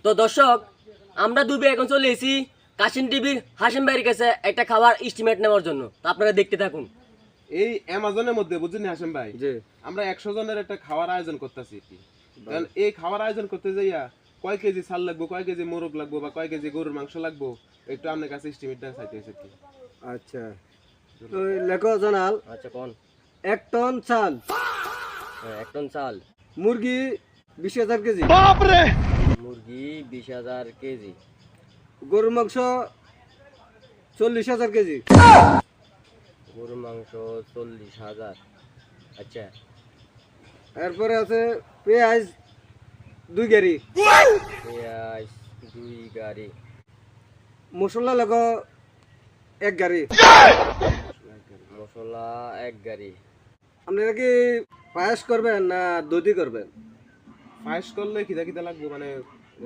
তো দর্শক, আমরা দুবে এখন চলে এসেছি কাশিম টিভির হাসিম ভাইয়ের কাছে একটা খাবার এস্টিমেট নেওয়ার জন্য। তো আপনারা দেখতে থাকুন। এই অ্যামাজনের মধ্যে বুঝছেন হাসিম ভাই, জি আমরা 100 জনের একটা খাওয়ার আয়োজন করতেছি। কারণ এই খাওয়ার আয়োজন করতে যাইয়া কয় কেজি চাল লাগবো, কয় কেজি মোরগ লাগবো বা কয় কেজি গরুর মাংস লাগবো, একটু আপনার কাছে এস্টিমেটটা চাইতেছে কি। আচ্ছা, তো লেখো জানাল। আচ্ছা কোন? 1 টন চাল, 1 টন চাল, মুরগি 20,000 কেজি, মুরগি 20,000 কেজি, গরুর মাংস 40,000 কেজি, গরুর মাংস 40,000। আচ্ছা, এরপরে আছে পেঁয়াজ 2 গাড়ি, পেঁয়াজ 2 গাড়ি, মশলা লেখো 1 গাড়ি, মশলা 1 গাড়ি। আপনারা কি পায়েস করবেন না দধি করবেন? পায়েস করলে খিদা খিদা লাগবো, মানে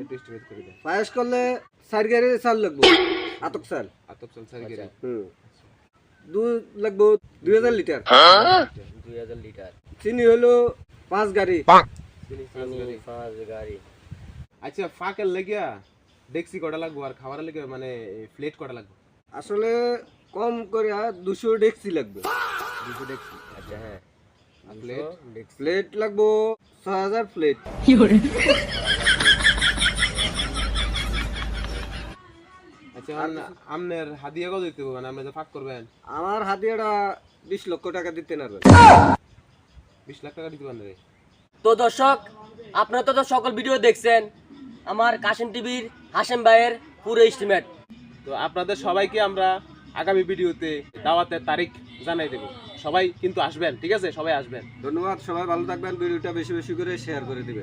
একটু এস্টিমেট করে দেন। পায়েস করলে 4 গাড়ি চাল লাগবো, আতক চাল। আতপ চাল 4 কেজি। দুধ লাগবো 2000 লিটার, 2000 লিটার, চিনি হলো 5 গাড়ি, চিনি 5 গাড়ি। আচ্ছা, ফাঁকের লেগিয়া ডেক্সি কটা লাগবো আর খাবারের লেগে মানে প্লেট কটা লাগবো? আসলে কম করে 200 ডেক্সি লাগবে। 200 ডেক্সি। আচ্ছা হ্যাঁ, আর প্লেট? ডেক্সি। প্লেট লাগবো 6000 প্লেট। আচ্ছা, আমনের হাদিয়া কত দিতে হবে, মানে আপনি যে ফাঁক করবেন? আমার হাতিয়াটা 20 লক্ষ টাকা দিতে পারবেন। 20 লাখ টাকা দিতে পারেন রে। তো দর্শক, আপনারা তো সকল ভিডিও দেখছেন আমার কাশিম টিভির হাসিম ভাইয়ের পুরো এস্টিমেট। তো আপনাদের সবাইকে আমরা আগামী ভিডিওতে দাওয়াতের তারিখ জানাই দেব। সবাই কিন্তু আসবেন, ঠিক আছে? সবাই আসবেন। ধন্যবাদ, সবাই ভালো থাকবেন। ভিডিওটা বেশি বেশি করে শেয়ার করে দিবেন।